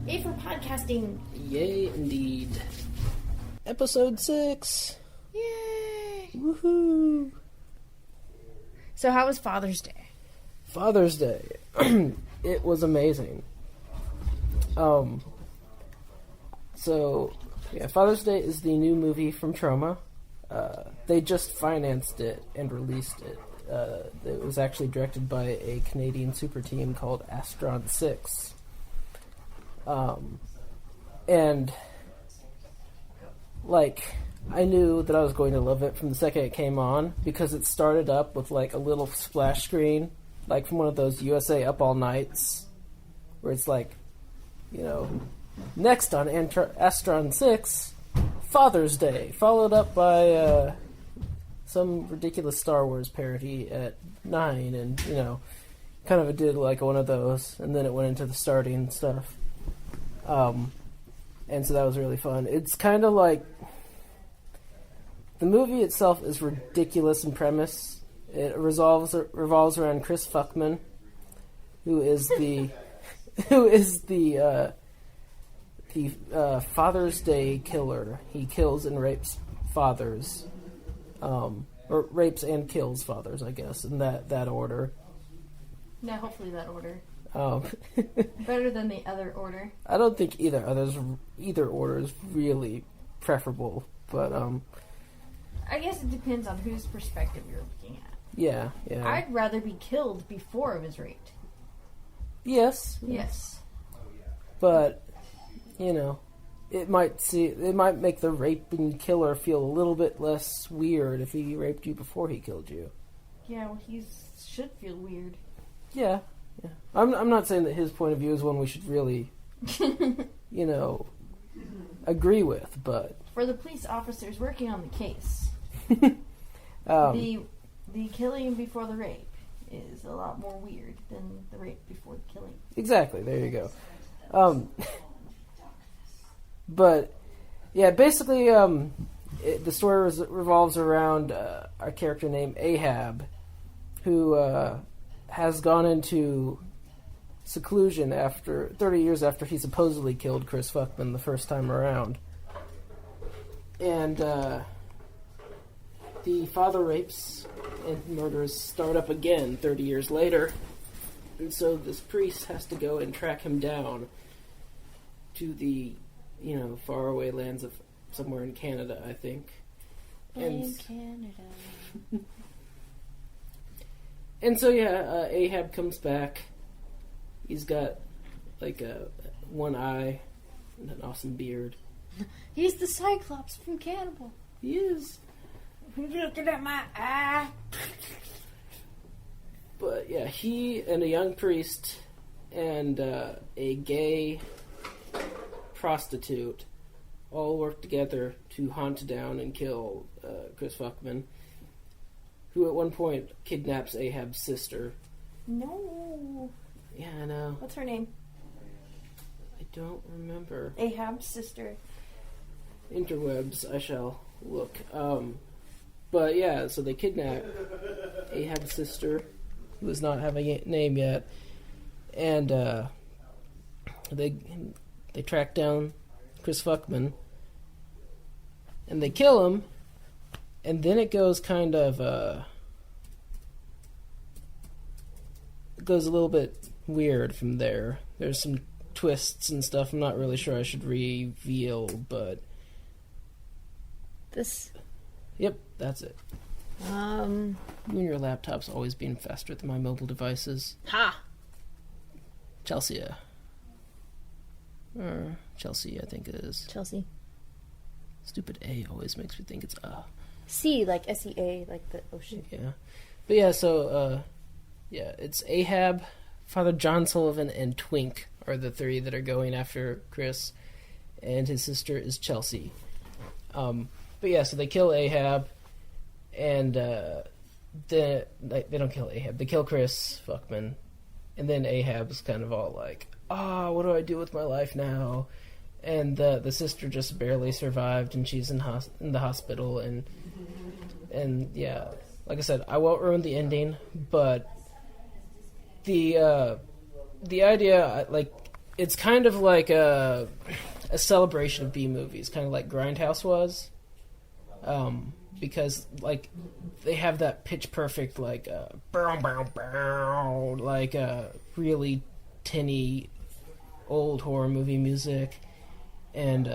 A for podcasting. Yay, indeed. Episode 6. Yay! Woohoo! So how was Father's Day? Father's Day. It was amazing. Father's Day is the new movie from Troma. They just financed it and released it. It was actually directed by a Canadian super team called Astron 6. I knew that I was going to love it from the second it came on, because it started up with, a little splash screen, from one of those USA Up All Nights, where it's next on Astron 6, Father's Day, followed up by, some ridiculous Star Wars parody at 9, and, kind of did, one of those, and then it went into the starting stuff. And so that was really fun. It's kind of the movie itself is ridiculous in premise. It revolves around Chris Fuckman, who is the Father's Day killer. He kills and rapes fathers, or rapes and kills fathers, I guess, in that order. Yeah, hopefully that order. Better than the other order. I don't think either order is really preferable, but I guess it depends on whose perspective you're looking at. Yeah. I'd rather be killed before I was raped. Yes. But it might make the raping killer feel a little bit less weird if he raped you before he killed you. Yeah, well, he should feel weird. Yeah. I'm not saying that his point of view is one we should really, agree with, but... For the police officers working on the case, the killing before the rape is a lot more weird than the rape before the killing. Exactly, there you go. But, yeah, basically, the story revolves around our character named Ahab, who has gone into seclusion after 30 years after he supposedly killed Chris Fuckman the first time around. And the father rapes and murders start up again 30 years later. And so this priest has to go and track him down to the, faraway lands of somewhere in Canada, I think. In Canada. And so, Ahab comes back. He's got, one eye and an awesome beard. He's the Cyclops from Cannibal. He is. Who's looking at my eye? But, yeah, he and a young priest and a gay prostitute all work together to hunt down and kill Chris Fuckman, who at one point kidnaps Ahab's sister. No. Yeah, I know. What's her name? I don't remember. Ahab's sister. Interwebs, I shall look. But yeah, so they kidnap Ahab's sister, who does not have a name yet, and they track down Chris Fuckman, and they kill him, and then it goes kind of it goes a little bit weird from there. There's some twists and stuff I'm not really sure I should reveal, but this... Yep, that's it. You and your laptop's always being faster than my mobile devices. Ha! Chelsea. Or Chelsea, I think it is. Chelsea. Stupid A always makes me think it's C, like S-E-A, like the ocean. Yeah. But yeah, so, it's Ahab, Father John Sullivan, and Twink are the three that are going after Chris, and his sister is Chelsea. But yeah, so they kill Ahab, and they don't kill Ahab, they kill Chris Fuckman, and then Ahab's kind of all like, what do I do with my life now? And the sister just barely survived, and she's in the hospital, and yeah, like I said, I won't ruin the ending, but the idea, it's kind of like a celebration of B movies, kind of like Grindhouse was, because like they have that pitch perfect like bow, bow, bow, like really tinny old horror movie music, and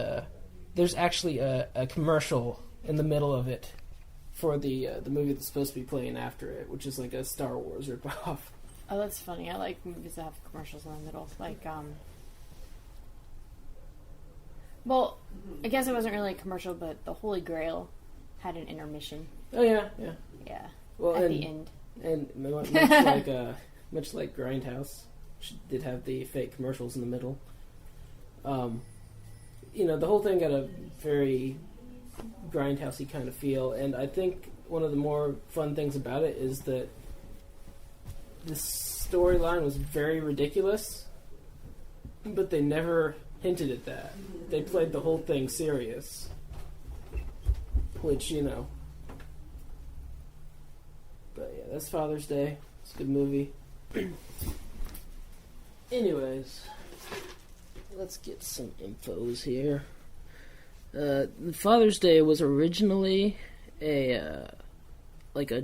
there's actually a commercial in the middle of it for the movie that's supposed to be playing after it, which is like a Star Wars ripoff. Oh, that's funny. I like movies that have commercials in the middle. Like, well, I guess it wasn't really a commercial, but The Holy Grail had an intermission. Oh yeah, yeah. Yeah. Well, at the end. And much like Grindhouse, which did have the fake commercials in the middle. The whole thing got a very Grindhousey kind of feel, and I think one of the more fun things about it is that this storyline was very ridiculous, but they never hinted at that. They played the whole thing serious, which, But yeah, that's Father's Day. It's a good movie. Anyways, let's get some infos here. Father's Day was originally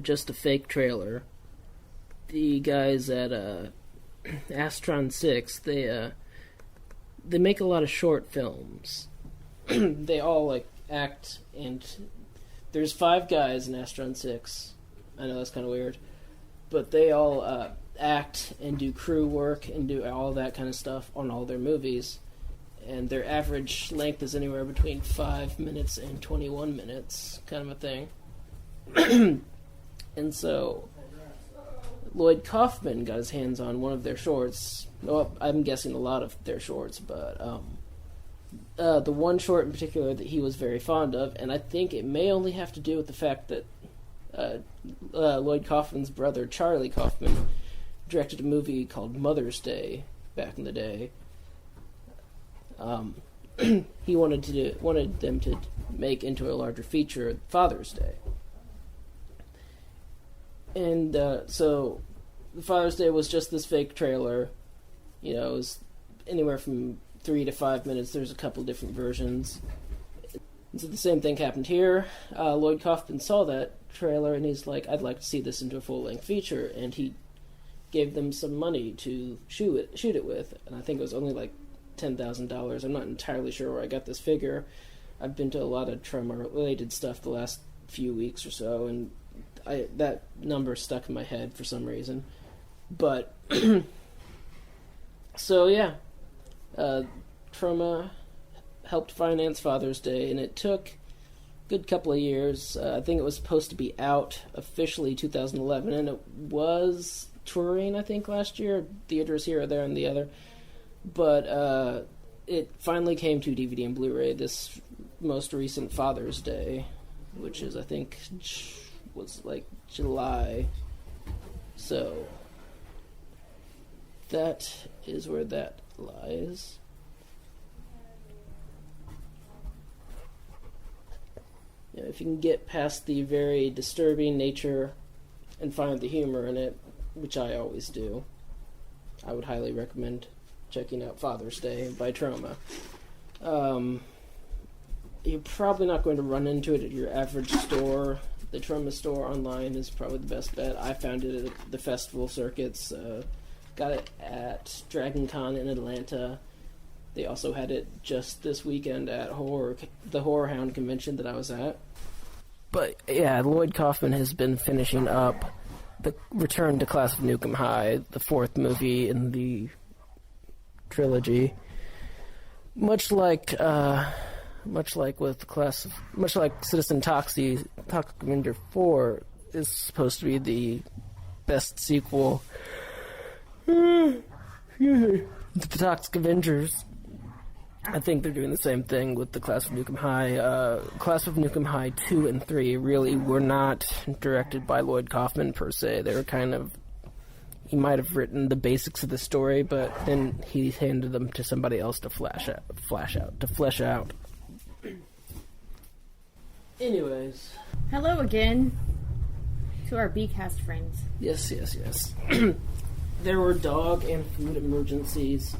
just a fake trailer. The guys at Astron 6, they make a lot of short films. They all act, and there's 5 guys in Astron 6. I know that's kind of weird, but they all act and do crew work and do all that kind of stuff on all their movies. And their average length is anywhere between 5 minutes and 21 minutes, kind of a thing. And so Lloyd Kaufman got his hands on one of their shorts. Well, I'm guessing a lot of their shorts, but the one short in particular that he was very fond of, and I think it may only have to do with the fact that Lloyd Kaufman's brother, Charlie Kaufman, directed a movie called Mother's Day back in the day. He wanted them to make into a larger feature Father's Day. And so Father's Day was just this fake trailer. It was anywhere from 3 to 5 minutes. There's a couple different versions. And so the same thing happened here. Lloyd Kaufman saw that trailer and he's like, I'd like to see this into a full-length feature. And he gave them some money to shoot it with. And I think it was only like $10,000. I'm not entirely sure where I got this figure. I've been to a lot of Troma-related stuff the last few weeks or so, and that number stuck in my head for some reason. But, so yeah, Troma helped finance Father's Day, and it took a good couple of years. I think it was supposed to be out officially 2011, and it was touring, I think, last year. Theaters here or there and the other. But it finally came to DVD and Blu-ray this most recent Father's Day, which is, I think, was like July. So that is where that lies. If you can get past the very disturbing nature and find the humor in it, which I always do, I would highly recommend checking out Father's Day by Troma. You're probably not going to run into it at your average store. The Troma store online is probably the best bet. I found it at the festival circuits. Got it at Dragon Con in Atlanta. They also had it just this weekend at the Horror Hound convention that I was at. But yeah, Lloyd Kaufman has been finishing up the Return to Class of Nukem High, the 4th movie in the trilogy. Much like Citizen Toxic Avenger 4 is supposed to be the best sequel to the Toxic Avengers. I think they're doing the same thing with the Class of Nukem High. Class of Nukem High 2 and 3 really were not directed by Lloyd Kaufman per se. They were kind of... He might have written the basics of the story, but then he handed them to somebody else to flesh out. Anyways. Hello again to our B-cast friends. Yes. There were dog and food emergencies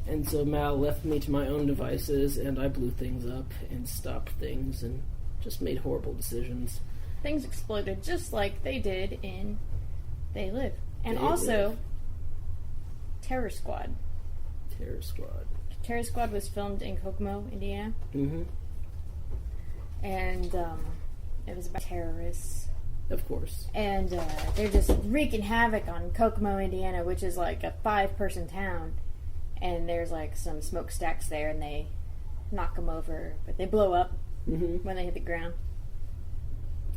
And so Mal left me to my own devices, and I blew things up and stopped things and just made horrible decisions. Things exploded just like they did in They Live. And They also, Live. Terror Squad. Terror Squad. Terror Squad was filmed in Kokomo, Indiana. Mm-hmm. And it was about terrorists. Of course. And they're just wreaking havoc on Kokomo, Indiana, which is like a 5-person town. And there's like some smokestacks there, and they knock them over, but they blow up Mm-hmm. when they hit the ground.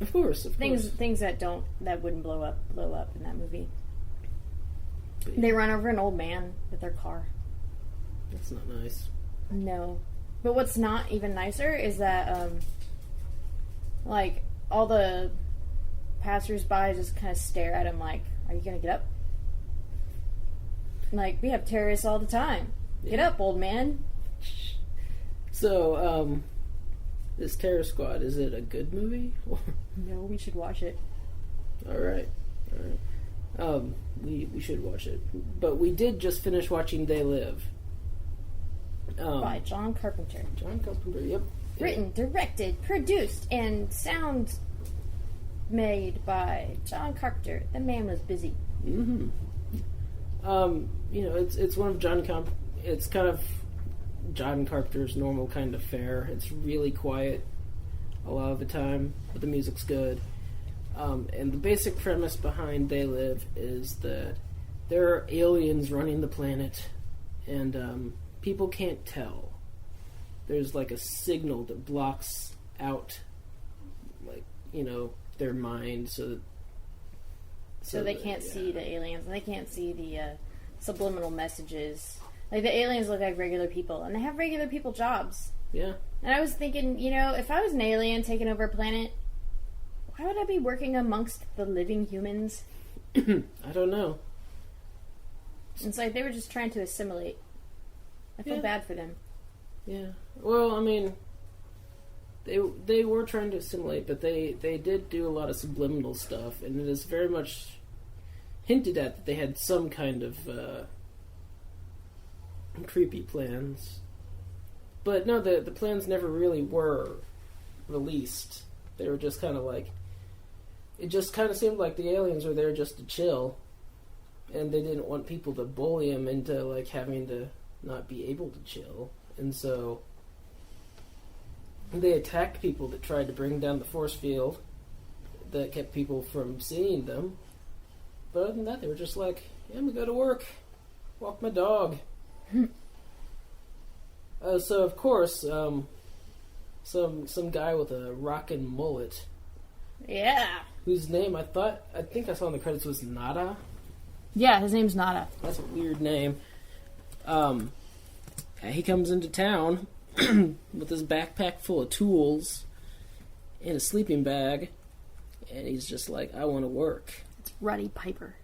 Of course. Things that wouldn't blow up in that movie. They run over an old man with their car. That's not nice. No. But what's not even nicer is that, like, all the passers-by just kind of stare at him like, are you gonna get up? Like, we have terrorists all the time. Get Yeah. up, old man. So, this Terror Squad, is it a good movie? No, we should watch it. Alright. We should watch it. But we did just finish watching They Live. By John Carpenter. John Carpenter, yep. Written, directed, produced, and sound made by John Carpenter. The man was busy. Mm-hmm. It's one of it's kind of John Carpenter's normal kind of fare. It's really quiet a lot of the time, but the music's good. And the basic premise behind They Live is that there are aliens running the planet, and people can't tell. There's like a signal that blocks out, like, their mind, so they can't see the aliens, and they can't see the subliminal messages. Like, the aliens look like regular people, and they have regular people jobs. Yeah. And I was thinking, if I was an alien taking over a planet, why would I be working amongst the living humans? I don't know. It's like they were just trying to assimilate. I feel bad for them. Yeah. Well, I mean, they were trying to assimilate, but they did do a lot of subliminal stuff, and it is very much hinted at that they had some kind of creepy plans. But no, the plans never really were released. They were just kind of like... It just kind of seemed like the aliens were there just to chill, and they didn't want people to bully them into, like, having to not be able to chill. And so they attacked people that tried to bring down the force field that kept people from seeing them. But other than that, they were just like, yeah, I'm gonna go to work, walk my dog. So of course, some guy with a rockin' mullet, Yeah. whose name I think I saw in the credits was Nada. Yeah, his name's Nada. That's a weird name. He comes into town with his backpack full of tools and a sleeping bag, and he's just like, I want to work. It's Roddy Piper.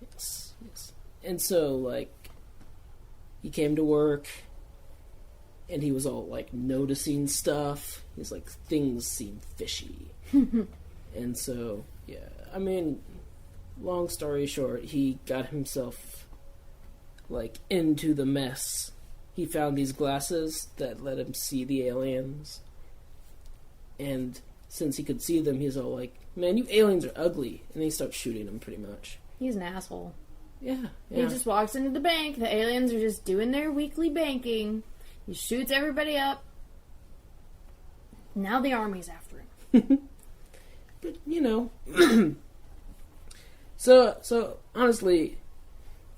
Yes. And so, like, he came to work, and he was all, like, noticing stuff. He's like, things seem fishy. And so, yeah, I mean, long story short, he got himself, like, into the mess. He found these glasses that let him see the aliens. And since he could see them, he's all like, man, you aliens are ugly. And he starts shooting them, pretty much. He's an asshole. Yeah. He just walks into the bank. The aliens are just doing their weekly banking. He shoots everybody up. Now the army's after him. But, so honestly,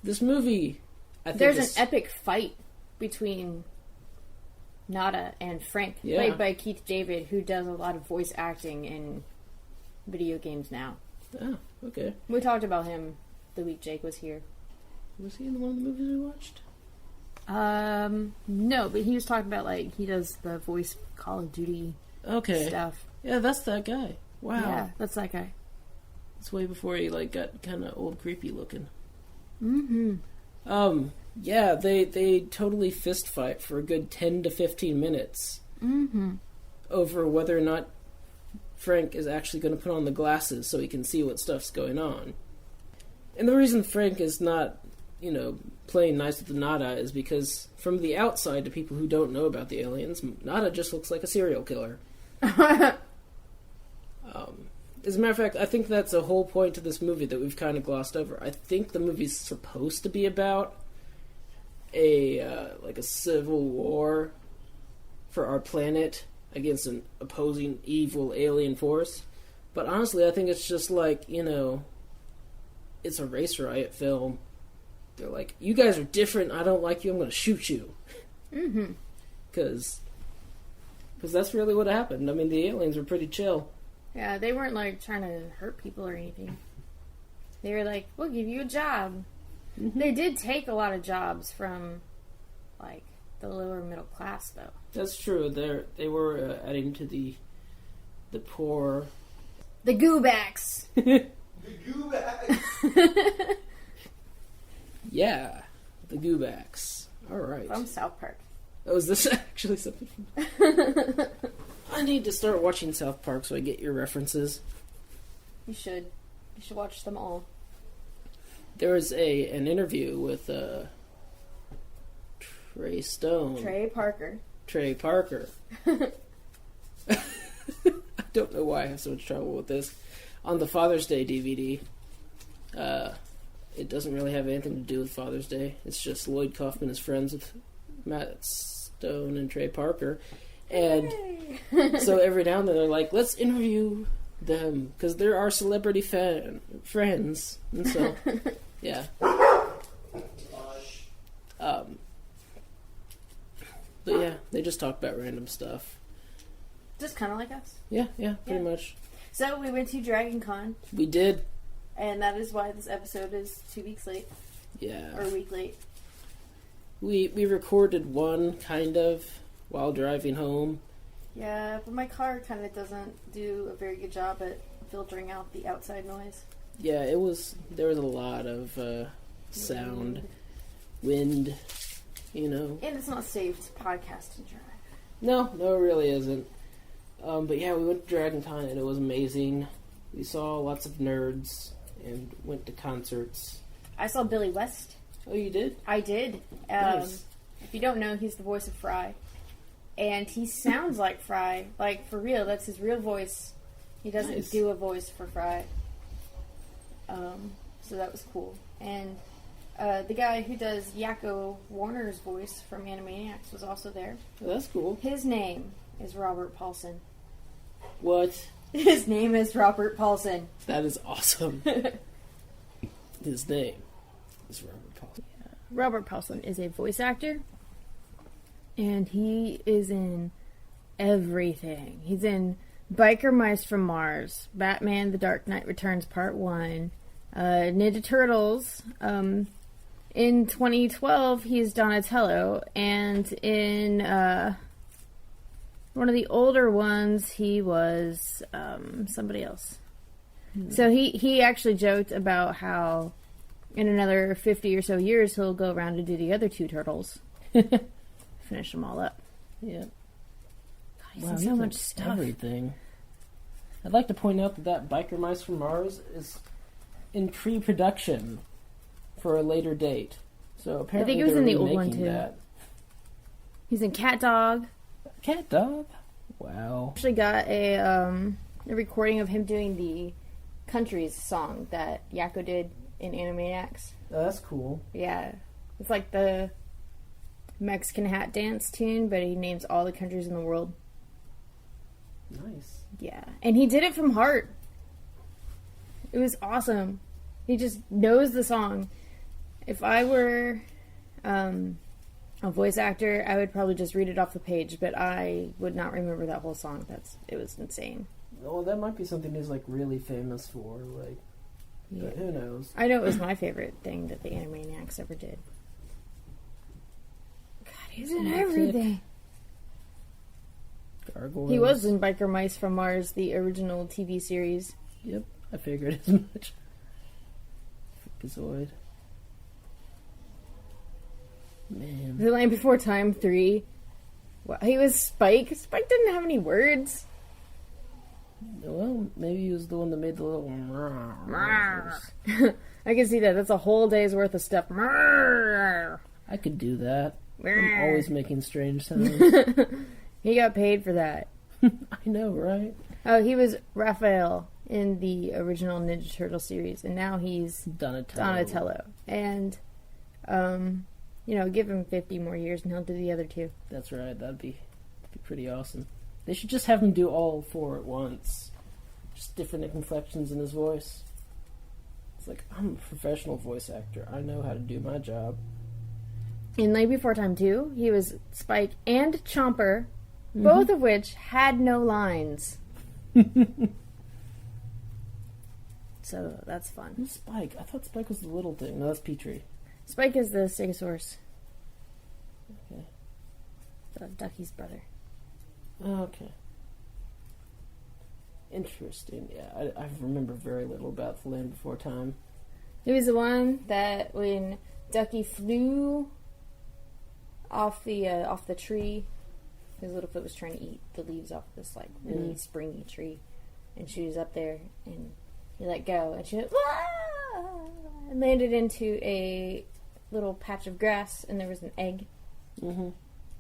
this movie, I think There's an epic fight between Nada and Frank, played by Keith David, who does a lot of voice acting in video games now. Oh, okay. We talked about him the week Jake was here. Was he in one of the movies we watched? No, but he was talking about, like, he does the voice Call of Duty stuff. Yeah, that's that guy. Wow. Yeah, that's that guy. It's way before he, like, got kind of old creepy looking. Mm-hmm. Yeah, they totally fist fight for a good 10 to 15 minutes. Mm-hmm. Over whether or not Frank is actually going to put on the glasses so he can see what stuff's going on. And the reason Frank is not playing nice with the Nada is because from the outside to people who don't know about the aliens, Nada just looks like a serial killer. As a matter of fact, I think that's a whole point to this movie that we've kind of glossed over. I think the movie's supposed to be about a civil war for our planet against an opposing evil alien force. But honestly, I think it's just like, it's a race riot film. They're like, you guys are different, I don't like you, I'm going to shoot you. Mm-hmm. Because that's really what happened. I mean, the aliens were pretty chill. Yeah, they weren't, trying to hurt people or anything. They were like, we'll give you a job. Mm-hmm. They did take a lot of jobs from, the lower middle class, though. That's true. They were adding to the poor. The goobacks. The goobacks. Yeah, the goobacks. All right. From South Park. Oh, is this actually something from... I need to start watching South Park so I get your references. You should. You should watch them all. There was an interview with Trey Stone. Trey Parker. I don't know why I have so much trouble with this. On the Father's Day DVD, it doesn't really have anything to do with Father's Day. It's just Lloyd Kaufman is friends with Matt Stone and Trey Parker. And so every now and then they're like, let's interview them, because they're our celebrity friends. And so, yeah. But yeah, they just talk about random stuff. Just kind of like us. Yeah, pretty much. So we went to Dragon Con. We did. And that is why this episode is 2 weeks late. Yeah. Or a week late. We recorded one, kind of, while driving home. Yeah, but my car kind of doesn't do a very good job at filtering out the outside noise. Yeah, there was a lot of sound, wind, And it's not safe to podcast and drive. No, it really isn't. But yeah, we went to Dragon Con and it was amazing. We saw lots of nerds and went to concerts. I saw Billy West. Oh, you did? I did. Nice. If you don't know, he's the voice of Fry. And he sounds like Fry. For real, that's his real voice. He doesn't do a voice for Fry. So that was cool. And the guy who does Yakko Warner's voice from Animaniacs was also there. Oh, that's cool. His name is Robert Paulson. What? His name is Robert Paulson. That is awesome. His name is Robert Paulson. Yeah. Robert Paulson is a voice actor. And he is in everything. He's in Biker Mice from Mars, Batman: The Dark Knight Returns Part 1, Ninja Turtles. In 2012, he's Donatello, and in one of the older ones, he was somebody else. So he actually joked about how in another 50 or so years, he'll go around and do the other two turtles. Finish them all up. Yeah. God, he's in so much stuff. Everything. I'd like to point out that Biker Mice from Mars is in pre-production for a later date. So apparently I think it was in the old one remaking too. That. He's in Cat Dog. Cat Dog? Wow. Actually got a recording of him doing the Countries song that Yakko did in Animaniacs. Oh, that's cool. Yeah. It's like the Mexican hat dance tune, but he names all the countries in the world. Nice. Yeah. And he did it from heart. It was awesome. He just knows the song. If I were a voice actor, I would probably just read it off the page, but I would not remember that whole song. It was insane. Well, that might be something he's really famous for. Yeah. Who knows? I know it was my favorite thing that the Animaniacs ever did. God, he's in everything. Gargoyles. He was in Biker Mice from Mars, the original TV series. Yep, I figured as much. Freakazoid. Man. The Land Before Time 3. Well, he was Spike. Spike didn't have any words. Well, maybe he was the one that made the little... I can see that. That's a whole day's worth of stuff. I could do that. I'm always making strange sounds. He got paid for that. I know, right? Oh, he was Raphael in the original Ninja Turtle series, and now he's Donatello. And, give him 50 more years and he'll do the other two. That's right. That'd be pretty awesome. They should just have him do all four at once. Just different inflections in his voice. It's like, I'm a professional voice actor. I know how to do my job. In Lay Before Time 2, he was Spike and Chomper, both of which had no lines. So that's fun. Who's Spike? I thought Spike was the little thing. No, that's Petrie. Spike is the Stegosaurus. Okay. Ducky's brother. Okay. Interesting. Yeah, I remember very little about The Land Before Time. He was the one that when Ducky flew off the tree, his little foot was trying to eat the leaves off this really springy tree, and she was up there, and he let go, and she went, "Wah!" and landed into a little patch of grass, and there was an egg. Mm-hmm.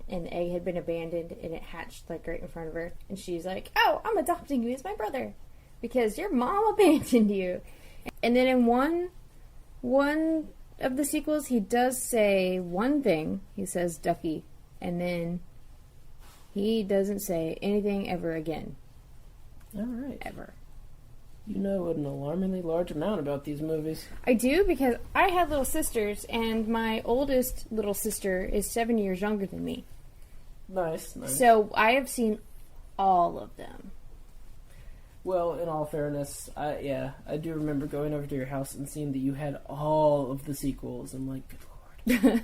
And the egg had been abandoned, and it hatched right in front of her. And she's like, "Oh, I'm adopting you as my brother because your mom abandoned you." And then in one of the sequels, he does say one thing. He says Ducky, and then he doesn't say anything ever again. All right. Ever. You know an alarmingly large amount about these movies. I do, because I had little sisters, and my oldest little sister is 7 years younger than me. Nice. So I have seen all of them. Well, in all fairness, I do remember going over to your house and seeing that you had all of the sequels. I'm like, good lord.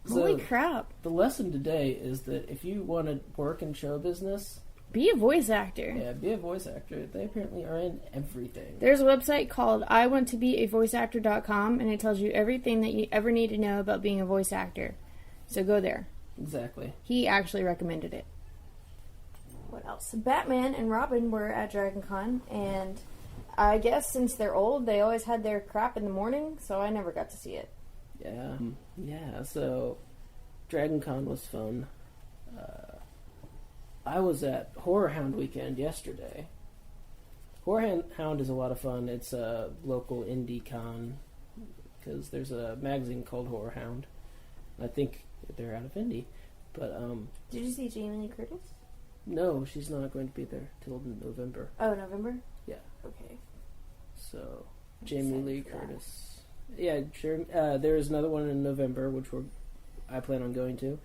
Holy crap. The lesson today is that if you want to work in show business, be a voice actor. Yeah, be a voice actor. They apparently are in everything. There's a website called iwanttobeavoiceactor.com, and it tells you everything that you ever need to know about being a voice actor. So go there. Exactly. He actually recommended it. What else? Batman and Robin were at Dragon Con, and I guess since they're old, they always had their crap in the morning, so I never got to see it. Yeah, so Dragon Con was fun. I was at Horror Hound weekend yesterday. Horror Hound is a lot of fun. It's a local indie con, because there's a magazine called Horror Hound. I think they're out of Indy. But, Did you see Jamie Lee Curtis? No, she's not going to be there till November. Oh, November? Yeah. Okay. So, Jamie Lee Curtis. Yeah, sure. There's another one in November, which I plan on going to.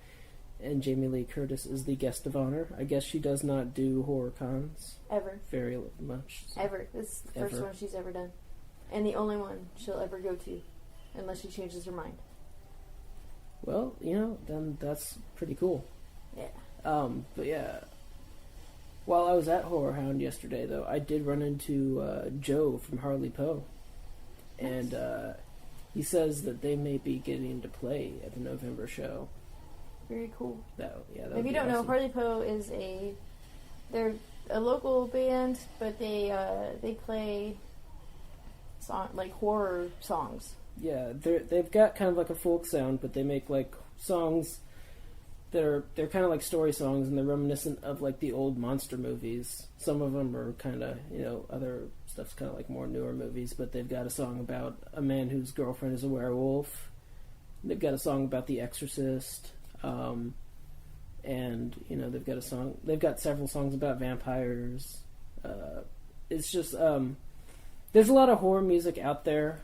And Jamie Lee Curtis is the guest of honor. I guess she does not do horror cons. Ever. Very much. So. Ever. This is the first one she's ever done. And the only one she'll ever go to. Unless she changes her mind. Well, then that's pretty cool. Yeah. But yeah. While I was at Horror Hound yesterday, though, I did run into Joe from Harley Poe. And he says that they may be getting to play at the November show. Very cool. If you don't know, Harley Poe is they're a local band, but they play horror songs. Yeah, they've got kind of like a folk sound, but they make songs they're kind of like story songs, and they're reminiscent of the old monster movies. Some of them are kind of other stuff's kind of like more newer movies, but they've got a song about a man whose girlfriend is a werewolf. They've got a song about The Exorcist. And they've got they've got several songs about vampires. It's just there's a lot of horror music out there,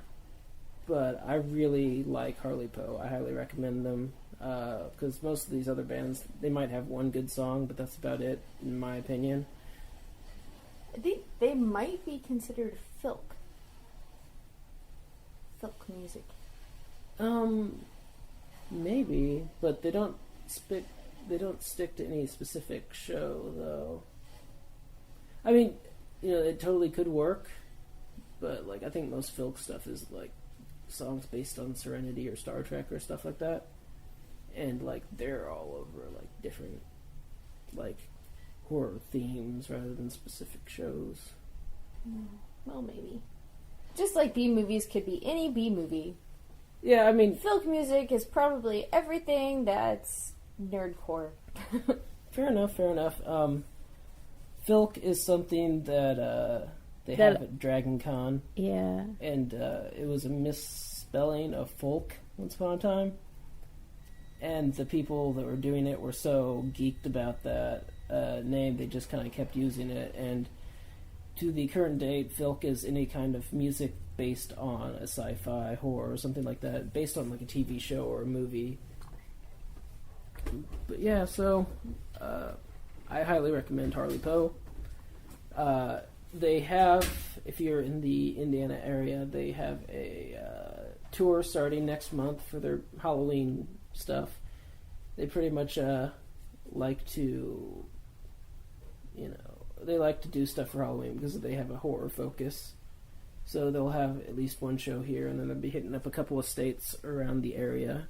but I really like Harley Poe. I highly recommend them, because most of these other bands, they might have one good song, but that's about it, in my opinion. They might be considered folk music. Maybe, but they don't stick to any specific show, though. I mean, it totally could work, but I think most folk stuff is songs based on Serenity or Star Trek or stuff like that, and they're all over different horror themes rather than specific shows. Well, maybe. Just like B movies could be any B movie. Yeah, I mean, Folk music is probably everything that's nerdcore. fair enough. Filk is something that they have at Dragon Con. Yeah. And it was a misspelling of folk once upon a time. And the people that were doing it were so geeked about that name, they just kind of kept using it. And to the current date, Filk is any kind of music based on a sci-fi, horror, or something like that, based on like a TV show or a movie. But yeah, so I highly recommend Harley Poe. They have, if you're in the Indiana area, they have a tour starting next month for their Halloween stuff. They pretty much like to, they like to do stuff for Halloween because they have a horror focus. So they'll have at least one show here, and then they'll be hitting up a couple of states around the area.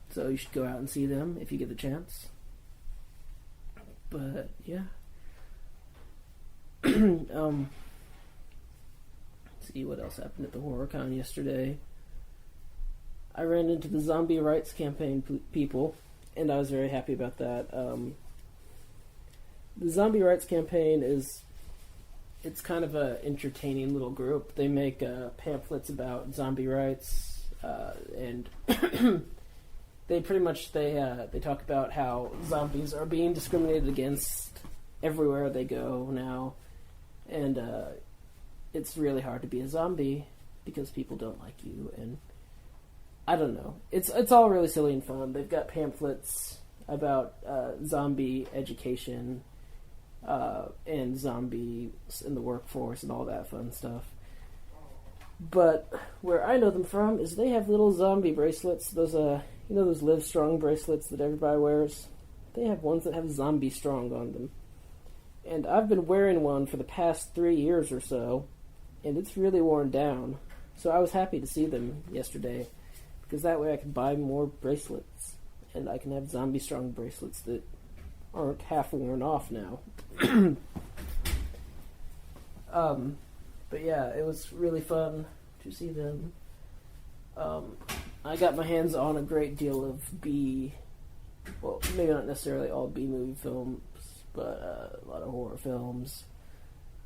So you should go out and see them if you get the chance. But yeah. See what else happened at the HorrorCon yesterday. I ran into the Zombie Rights Campaign people, and I was very happy about that. The Zombie Rights Campaign it's kind of a entertaining little group. They make pamphlets about zombie rights, and they pretty much they talk about how zombies are being discriminated against everywhere they go now, and it's really hard to be a zombie because people don't like you, and I don't know. It's all really silly and fun. They've got pamphlets about zombie education and zombies in the workforce and all that fun stuff. But where I know them from is they have little zombie bracelets. Those those Live Strong bracelets that everybody wears. They have ones that have Zombie Strong on them. And I've been wearing one for the past 3 years or so, and it's really worn down. So I was happy to see them yesterday, because that way I can buy more bracelets, and I can have Zombie Strong bracelets that aren't half worn off now. But yeah, it was really fun to see them. I got my hands on a great deal of maybe not necessarily all B movie films, but a lot of horror films.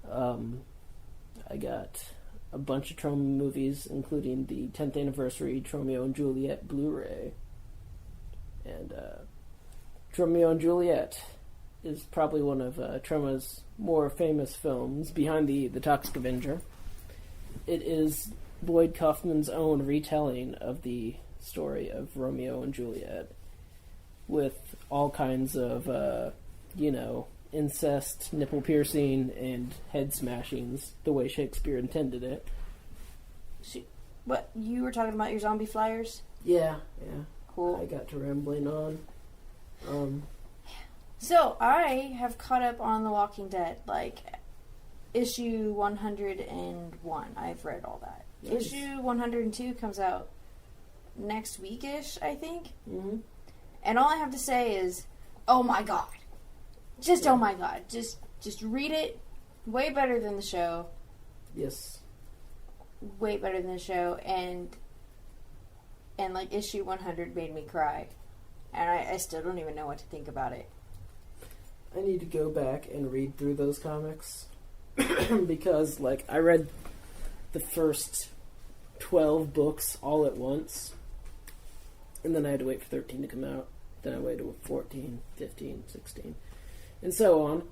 I got a bunch of Tromeo movies, including the 10th anniversary Tromeo and Juliet Blu-ray. And Tromeo and Juliet is probably one of Troma's more famous films, behind the Toxic Avenger. It is Lloyd Kaufman's own retelling of the story of Romeo and Juliet, with all kinds of, incest, nipple piercing, and head smashings, the way Shakespeare intended it. What, you were talking about your zombie flyers? Yeah. Cool. I got to rambling on. So, I have caught up on The Walking Dead, issue 101. I've read all that. Nice. Issue 102 comes out next week-ish, I think. Mm-hmm. And all I have to say is, oh my god. Just oh my god. Just read it. Way better than the show. Yes. Way better than the show. And issue 100 made me cry. And I still don't even know what to think about it. I need to go back and read through those comics. Because, I read the first 12 books all at once. And then I had to wait for 13 to come out. Then I waited for 14, 15, 16, and so on.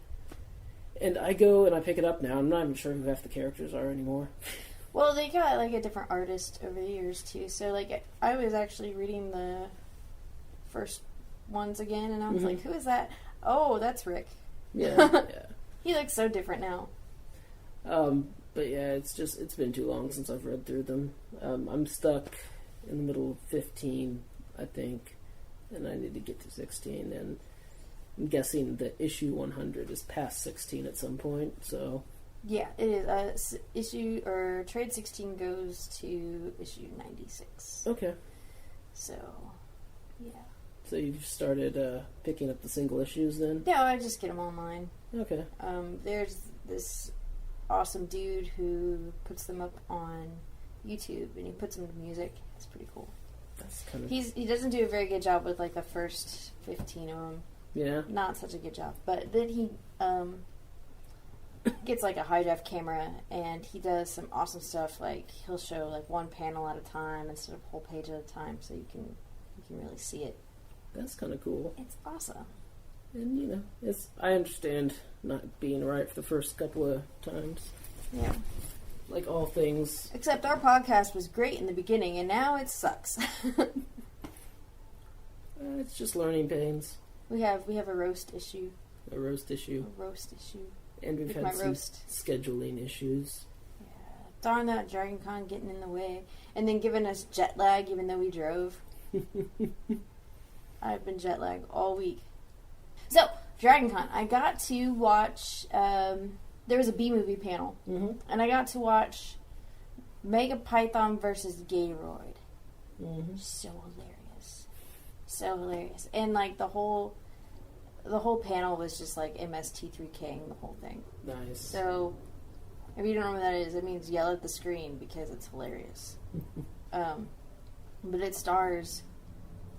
And I go and I pick it up now. I'm not even sure who half the characters are anymore. Well, they got, a different artist over the years, too. So, I was actually reading the first ones again, and I was like, who is that? Oh, that's Rick. Yeah. He looks so different now. But yeah, it's been too long since I've read through them. I'm stuck in the middle of 15, I think, and I need to get to 16, and I'm guessing that issue 100 is past 16 at some point, so... Yeah, it is. Trade 16 goes to issue 96. Okay. So, yeah. So you've started picking up the single issues then? Yeah, I just get them online. Okay. There's this awesome dude who puts them up on YouTube, and he puts them to music. It's pretty cool. That's kind of... He doesn't do a very good job with, like, the first 15 of them. Yeah. Not such a good job. But then he gets, like, a high-def camera, and he does some awesome stuff. Like, he'll show, like, one panel at a time instead of a whole page at a time, so you can really see it. That's kind of cool. It's awesome. And, you know, I understand not being right for the first couple of times. Yeah. Like all things. Except our podcast was great in the beginning, and now it sucks. It's just learning pains. We have a roast issue. A roast issue. A roast issue. And we've had some scheduling issues. Yeah. Darn that Dragon Con getting in the way. And then giving us jet lag even though we drove. I've been jet lagged all week. So, Dragon Con. I got to watch... there was a B-movie panel. Mm-hmm. And I got to watch Mega Python versus Gayroid. Mm-hmm. So hilarious. So hilarious. And, like, the whole panel was just, like, MST3King the whole thing. Nice. So, if you don't know what that is, it means yell at the screen because it's hilarious. But it stars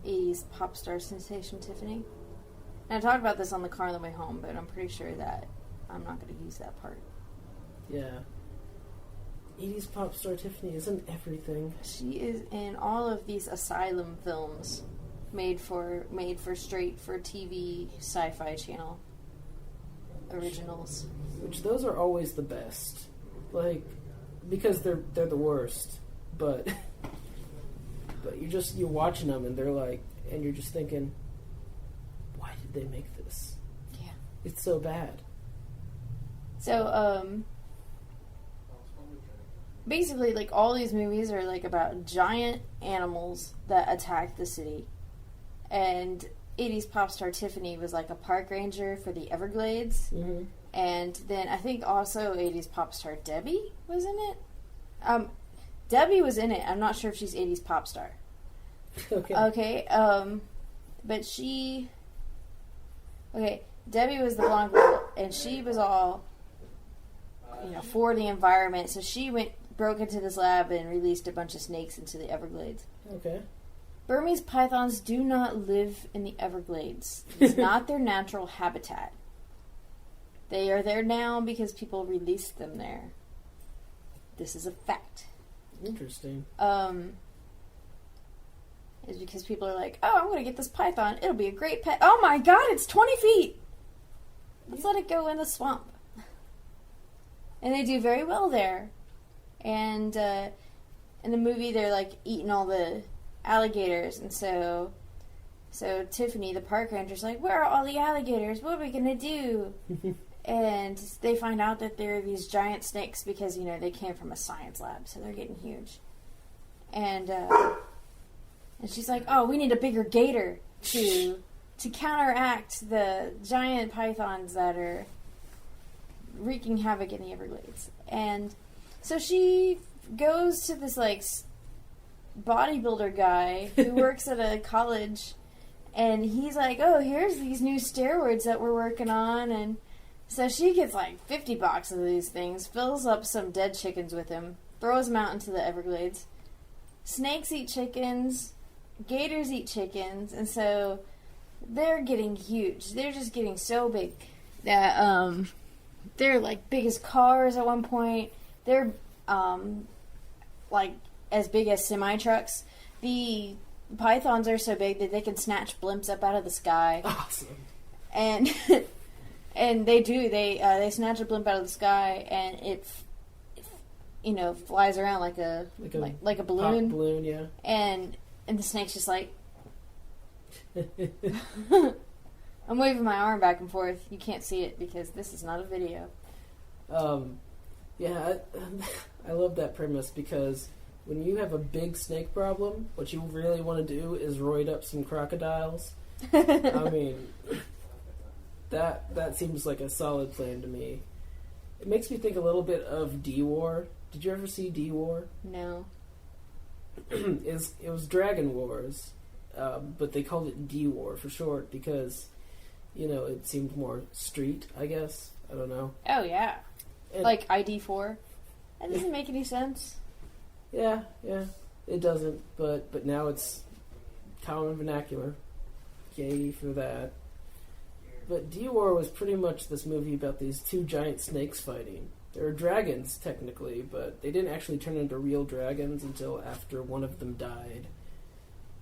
80s pop star sensation Tiffany. And I talked about this on the car on the way home, but I'm pretty sure that I'm not going to use that part. Yeah. 80s pop star Tiffany isn't everything. She is in all of these asylum films made for straight for TV sci-fi channel originals. Which those are always the best. Like, because they're the worst. But you're watching them and they're like, and you're just thinking, why did they make this? Yeah. It's so bad. So, basically, like, all these movies are, like, about giant animals that attack the city. And 80s pop star Tiffany was, like, a park ranger for the Everglades. Mm-hmm. And then I think also 80s pop star Debbie was in it. Debbie was in it. I'm not sure if she's 80s pop star. Okay. Okay, but she... Okay, Debbie was the blonde girl, and she was all... for the environment. So she broke into this lab and released a bunch of snakes into the Everglades. Okay. Burmese pythons do not live in the Everglades. It's not their natural habitat. They are there now because people released them there. This is a fact. Interesting. Is because people are like, oh, I'm going to get this python. It'll be a great pet. Oh my god, it's 20 feet! Let's let it go in the swamp. And they do very well there. And in the movie, they're, like, eating all the alligators. And so Tiffany, the park ranger's like, where are all the alligators? What are we going to do? And they find out that there are these giant snakes because, they came from a science lab. So they're getting huge. And she's like, oh, we need a bigger gator to counteract the giant pythons that are wreaking havoc in the Everglades. And so she goes to this, like, bodybuilder guy who works at a college, and he's like, oh, here's these new steroids that we're working on. And so she gets, like, 50 boxes of these things, fills up some dead chickens with him, throws them out into the Everglades. Snakes eat chickens, gators eat chickens, and so they're getting huge. They're just getting so big that, they're, like, big as cars at one point. They're, like, as big as semi-trucks. The pythons are so big that they can snatch blimps up out of the sky. Awesome. And and they do. They snatch a blimp out of the sky, and it flies around like a balloon. Pop balloon, yeah. And the snake's just like... I'm waving my arm back and forth. You can't see it because this is not a video. Yeah, I love that premise because when you have a big snake problem, what you really want to do is roid up some crocodiles. I mean, that seems like a solid plan to me. It makes me think a little bit of D-War. Did you ever see D-War? No. It was Dragon Wars, but they called it D-War for short because, it seemed more street, I guess. I don't know. Oh, yeah. And like ID4. That doesn't make any sense. yeah, it doesn't. But now it's common vernacular. Yay for that. But Dior was pretty much this movie about these two giant snakes fighting. They were dragons, technically, but they didn't actually turn into real dragons until after one of them died.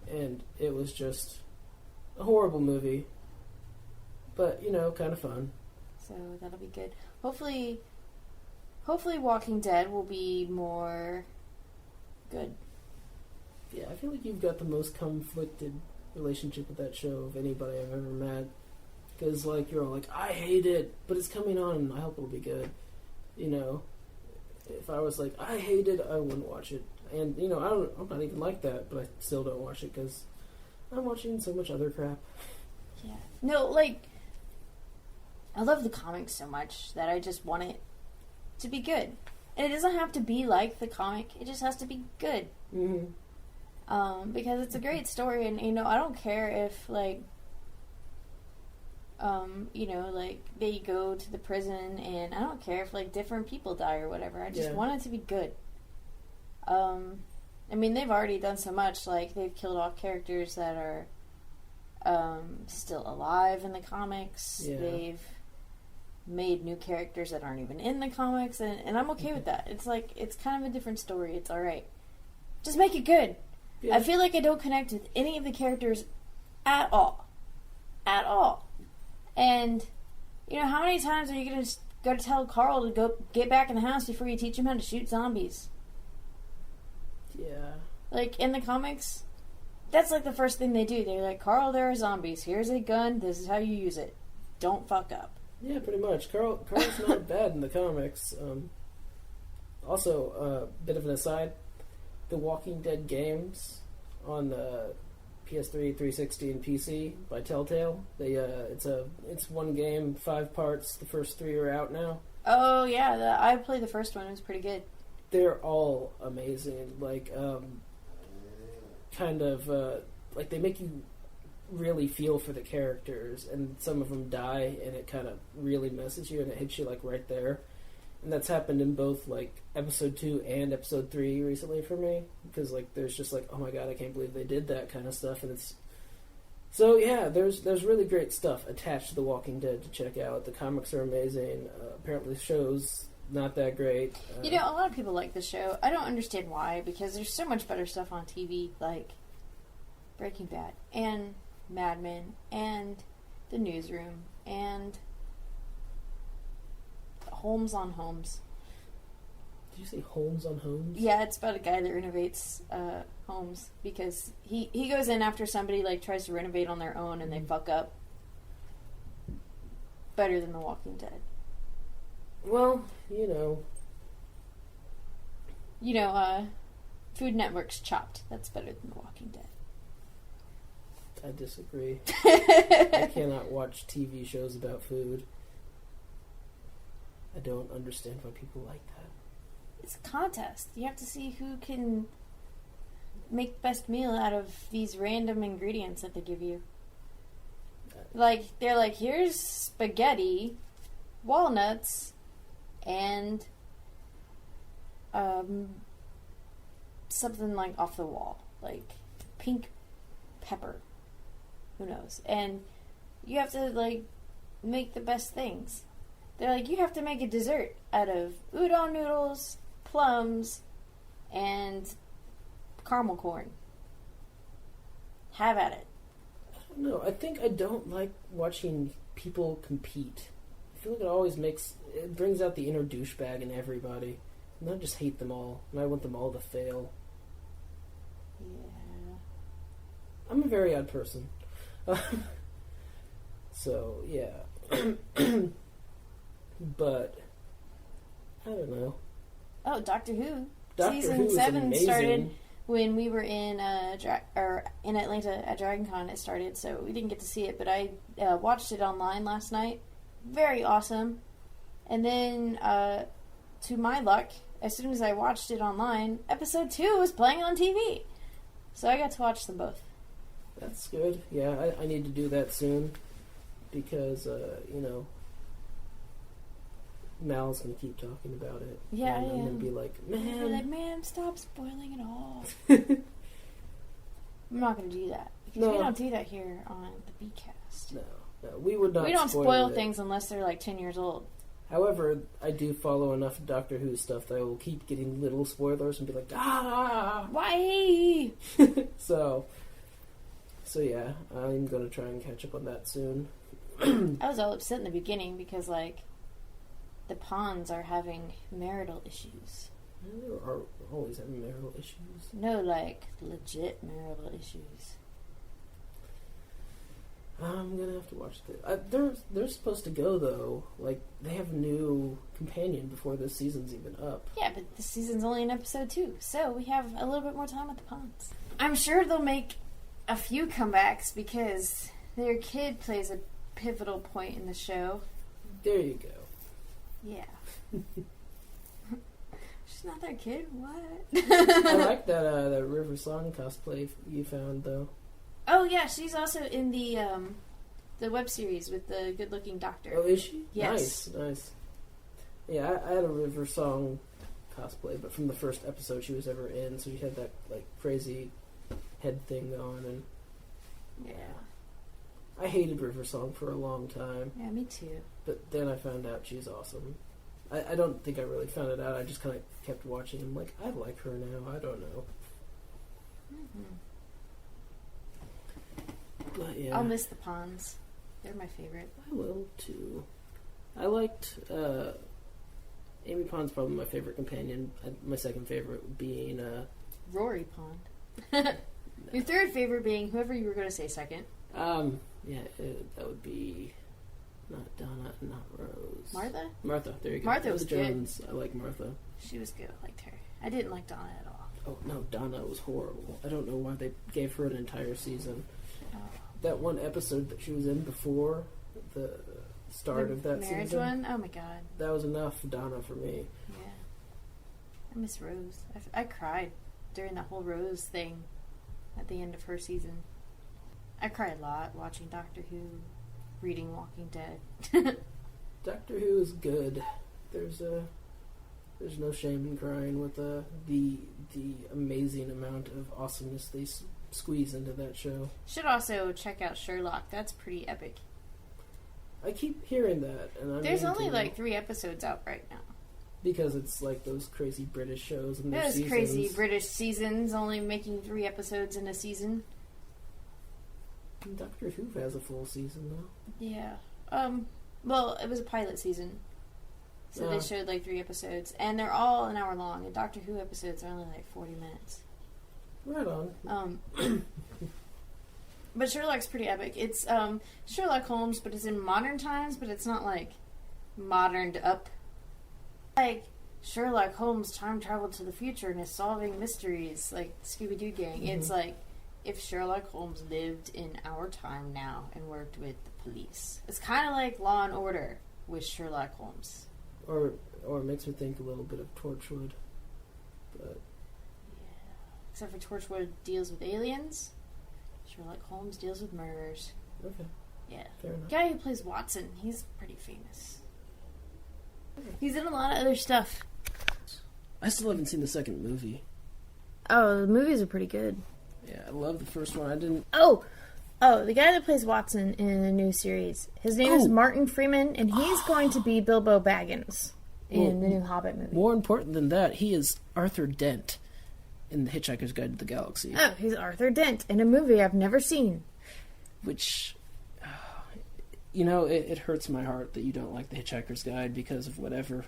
And it was just a horrible movie. But, kind of fun. So that'll be good. Hopefully Walking Dead will be more good. Yeah, I feel like you've got the most conflicted relationship with that show of anybody I've ever met. Because, you're all like, I hate it, but it's coming on, and I hope it'll be good. If I was like, I hate it, I wouldn't watch it. And, I'm not even like that, but I still don't watch it because I'm watching so much other crap. Yeah. No, I love the comics so much that I just want it to be good. And it doesn't have to be like the comic, it just has to be good. Mm-hmm. Because it's a great story, and, I don't care if, they go to the prison, and I don't care if, different people die or whatever. I just want it to be good. They've already done so much. They've killed off characters that are still alive in the comics. Yeah. They've made new characters that aren't even in the comics, and I'm okay with that. It's kind of a different story. It's alright. Just make it good. Yeah. I feel like I don't connect with any of the characters at all. At all. And, how many times are you going to go to tell Carl to go get back in the house before you teach him how to shoot zombies? Yeah. In the comics, that's the first thing they do. They're like, Carl, there are zombies. Here's a gun. This is how you use it. Don't fuck up. Yeah, pretty much. Carl's not bad in the comics. Also, bit of an aside, the Walking Dead games on the PS3, 360, and PC by Telltale. It's one game, 5 parts. The first 3 are out now. Oh yeah, I played the first one. It was pretty good. They're all amazing. They make you really feel for the characters, and some of them die, and it kind of really messes you, and it hits you right there. And that's happened in both episode 2 and episode 3 recently for me, because there's just oh my god, I can't believe they did that kind of stuff. And it's so there's really great stuff attached to The Walking Dead to check out. The comics are amazing. Apparently the show's not that great. A lot of people like the show. I don't understand why, because there's so much better stuff on TV, like Breaking Bad and Mad Men and The Newsroom and Holmes on Homes. Did you say Holmes on Homes? Yeah, it's about a guy that renovates homes, because he goes in after somebody tries to renovate on their own and they fuck up. Better than The Walking Dead. Well, Food Network's Chopped. That's better than The Walking Dead. I disagree. I cannot watch TV shows about food. I don't understand why people like that. It's a contest. You have to see who can make the best meal out of these random ingredients that they give you. They're like, here's spaghetti, walnuts, and something off the wall, pink pepper. Who knows? And you have to make the best things. They're like, you have to make a dessert out of udon noodles, plums, and caramel corn. Have at it. I don't know. I think I don't like watching people compete. I feel like it brings out the inner douchebag in everybody. And I just hate them all. And I want them all to fail. Yeah. I'm a very odd person. So, yeah. But, I don't know. Oh, Doctor Who. Doctor Season Who is 7 amazing. started when we were in in Atlanta at DragonCon. It started, so we didn't get to see it, but I watched it online last night. Very awesome. And then, to my luck, as soon as I watched it online, episode 2 was playing on TV. So I got to watch them both. That's good. Yeah, I need to do that soon. Because, Mal's gonna keep talking about it. Yeah, and I I'm gonna am. be like, I'll be like, man. man, stop spoiling it all. I'm not going to do that. Because No. we don't do that here on the Bcast. No, we would not. We don't spoil spoil it. things unless they're like 10 years old. However, I do follow enough Doctor Who stuff that I will keep getting little spoilers and be like, ah! Why? So yeah, I'm gonna try and catch up on that soon. I was all upset in the beginning because, like, the pawns are having marital issues. They are always having marital issues. No, like, legit marital issues. I'm gonna have to watch it. They're supposed to go though. Like they have a new companion before this season's even up. Yeah, but this season's only in episode 2, so we have a little bit more time with the pawns. I'm sure they'll make a few comebacks because their kid plays a pivotal point in the show. There you go. Yeah. She's not their kid? What? I like that River Song cosplay you found though. Oh yeah, she's also in the web series with the good-looking doctor. Oh, is she? Yes. Nice. Yeah, I had a River Song cosplay, but from the first episode she was ever in, so she had that like crazy head thing on, and Yeah. I hated River Song for a long time, Yeah, me too. but then I found out she's awesome. I don't think I really found it out. I just kind of kept watching. I'm like, I like her now. I don't know. Mm-hmm. But yeah, I'll miss the pawns. They're my favorite. I will too. I liked Amy Pond's probably my favorite companion. My second favorite being Rory Pond. Your third favorite being whoever you were going to say second. That would be not Donna, not Rose. Martha? There you go. Martha was good. Jones. I like Martha. She was good. I liked her. I didn't like Donna at all. Oh no, Donna was horrible. I don't know why they gave her an entire season. Oh. That one episode that she was in before the start The of that marriage season. one? Oh my god. That was enough for Donna for me. Yeah. I miss Rose. I cried during the whole Rose thing at the end of her season. I cried a lot watching Doctor Who, reading Walking Dead. Doctor Who is good. There's no shame in crying with the amazing amount of awesomeness they squeeze into that show. Should also check out Sherlock. That's pretty epic. I keep hearing that, and There's only like 3 episodes out right now. because it's like those crazy British shows and their Those seasons. crazy British seasons, only making 3 episodes in a season. Doctor Who has a full season though. Yeah. Well, it was a pilot season. So they showed like 3 episodes. And they're all an hour long. And Doctor Who episodes are only like 40 minutes. Right on. But Sherlock's pretty epic. It's Sherlock Holmes, but it's in modern times, but it's not like moderned up. Like Sherlock Holmes time traveled to the future and is solving mysteries like Scooby-Doo gang. Mm-hmm. It's like if Sherlock Holmes lived in our time now and worked with the police. It's kind of like Law and Order with Sherlock Holmes. Or it makes me think a little bit of Torchwood. But Yeah. Except for Torchwood deals with aliens. Sherlock Holmes deals with murders. okay, Yeah. fair enough. The guy who plays Watson, he's pretty famous. He's in a lot of other stuff. I still haven't seen the second movie. Oh, the movies are pretty good. Yeah, I love the first one. I didn't. Oh, the guy that plays Watson in the new series, his name is Martin Freeman, and he's going to be Bilbo Baggins in the new Hobbit movie. More important than that, he is Arthur Dent in The Hitchhiker's Guide to the Galaxy. Oh, he's Arthur Dent in a movie I've never seen. Which, it hurts my heart that you don't like The Hitchhiker's Guide because of whatever.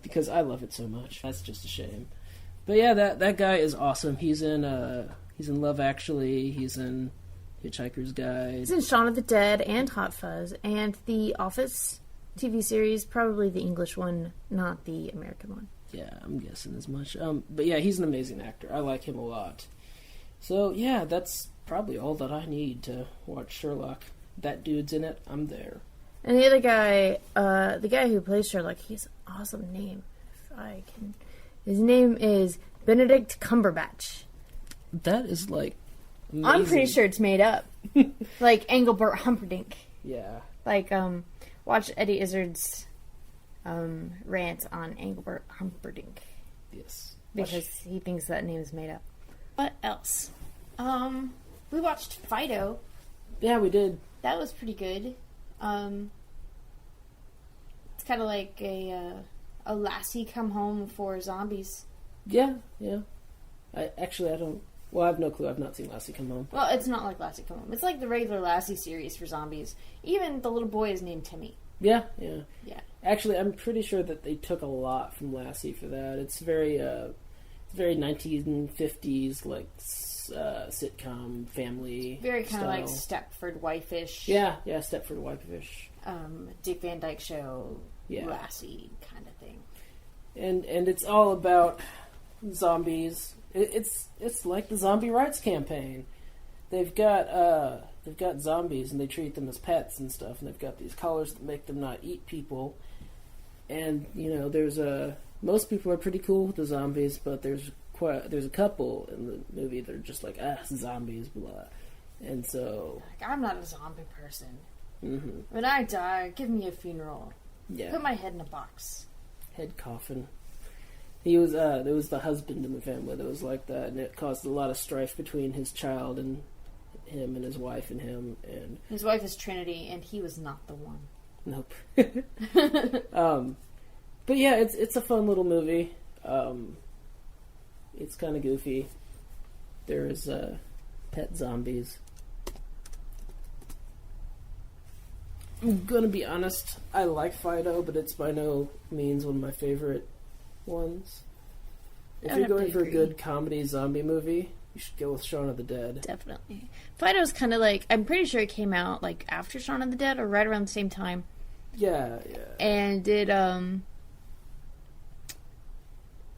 Because I love it so much. That's just a shame. But yeah, that guy is awesome. He's in Love Actually. He's in Hitchhiker's Guide. He's in Shaun of the Dead and Hot Fuzz and The Office TV series, probably the English one, not the American one. Yeah, I'm guessing as much. But yeah, he's an amazing actor. I like him a lot. So yeah, that's probably all that I need to watch Sherlock. That dude's in it. I'm there. And the other guy, the guy who plays Sherlock, he has an awesome name. If I can, his name is Benedict Cumberbatch. That is like amazing. I'm pretty sure it's made up, like Engelbert Humperdinck. Yeah. Like, watch Eddie Izzard's rant on Engelbert Humperdinck Yes. because he thinks that name is made up. What else? We watched Fido. Yeah, we did. That was pretty good. It's kind of like a Lassie come home for zombies. Yeah. I don't... Well, I have no clue. I've not seen Lassie Come Home. Well, it's not like Lassie come home. It's like the regular Lassie series for zombies. Even the little boy is named Timmy. Yeah. Yeah. Actually, I'm pretty sure that they took a lot from Lassie for that. It's very 1950s, like, sitcom, family Very kind of like style. Stepford Wife-ish. Yeah, Stepford Wife-ish. Dick Van Dyke Show, Yeah. Lassie kind of thing. And it's all about zombies. It's like the zombie rights campaign. They've got zombies and they treat them as pets and stuff, and they've got these collars that make them not eat people. And there's most people are pretty cool with the zombies, but there's a couple in the movie that are just like zombies, blah. And so Like, I'm not a zombie person. mm-hmm. When I die, give me a funeral. Yeah, Put my head in a box. head coffin. He was there was the husband in the family that was like that, and it caused a lot of strife between his child and him, and his wife and him, and His wife is Trinity, and he was not the one. nope. But yeah, it's a fun little movie. It's kind of goofy. There's pet zombies. I'm gonna be honest, I like Fido, but it's by no means one of my favorite ones. If I would you're have going to for a agree. good comedy zombie movie, you should go with Shaun of the Dead. Definitely. Fido's kind of like, I'm pretty sure it came out like after Shaun of the Dead or right around the same time. Yeah. And it,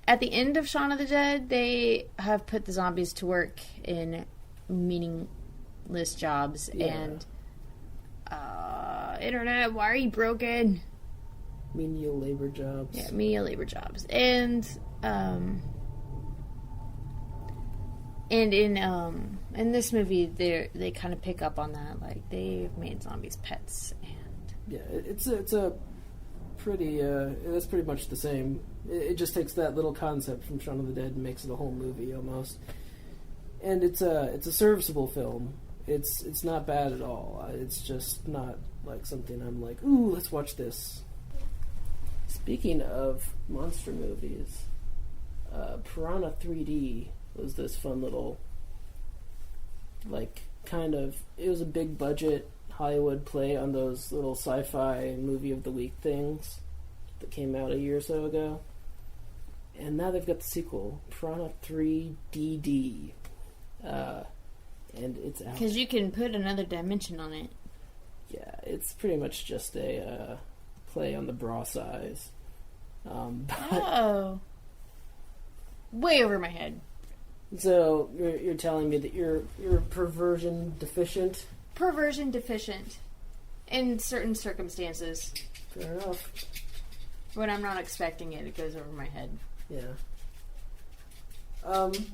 at the end of Shaun of the Dead, they have put the zombies to work in meaningless jobs. Yeah. And, internet, why are you broken? Menial labor jobs. Yeah, menial labor jobs. And in this movie, they kind of pick up on that. Like, they've made zombies pets. And Yeah, it's a pretty, that's pretty much the same. It just takes that little concept from Shaun of the Dead and makes it a whole movie almost. And it's a serviceable film. It's not bad at all. It's just not like something I'm like, ooh, let's watch this. Speaking of monster movies, Piranha 3D was this fun little, like, kind of, it was a big budget Hollywood play on those little sci-fi movie of the week things that came out a year or so ago. And now they've got the sequel, Piranha 3DD. And it's out. because you can put another dimension on it. Yeah, it's pretty much just a play on the bra size. But Oh. Way over my head. so you're telling me that you're perversion deficient? Perversion deficient. In certain circumstances. Fair enough. When I'm not expecting it, it goes over my head. Yeah.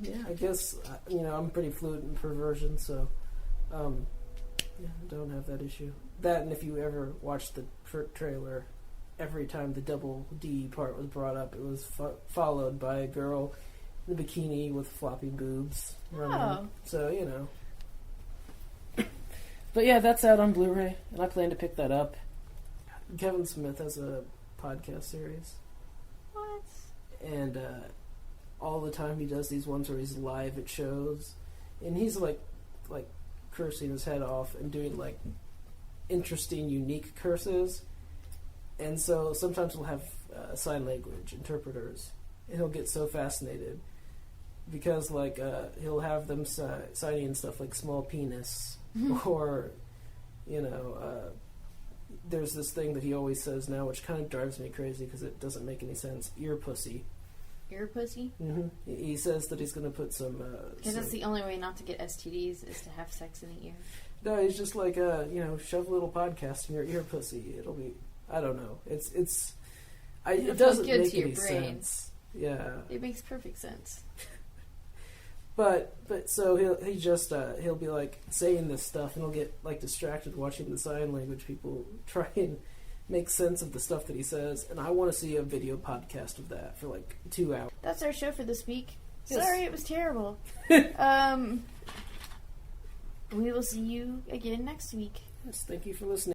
Yeah, I guess, I'm pretty fluent in perversion, so, yeah, I don't have that issue. That, and if you ever watched the trailer, every time the double D part was brought up, it was followed by a girl in a bikini with floppy boobs running. Oh. So, But yeah, that's out on Blu-ray, and I plan to pick that up. Kevin Smith has a podcast series. What? And all the time he does these ones where he's live at shows, and he's like cursing his head off and doing like interesting, unique curses. And so sometimes we'll have sign language interpreters, and he'll get so fascinated because like he'll have them signing stuff like small penis or there's this thing that he always says now, which kind of drives me crazy because it doesn't make any sense. Ear pussy. Ear pussy? Mm-hmm. He says that he's going to put some. Because that's the only way not to get STDs is to have sex in the ear. No, he's just like shove a little podcast in your ear pussy. It'll be. I don't know. It doesn't good make to your any brain. sense. Yeah. It makes perfect sense. But so he'll be like saying this stuff, and he'll get like distracted watching the sign language people try and make sense of the stuff that he says, and I want to see a video podcast of that for like 2 hours. That's our show for this week. Yes. Sorry, it was terrible. We will see you again next week. Yes, thank you for listening.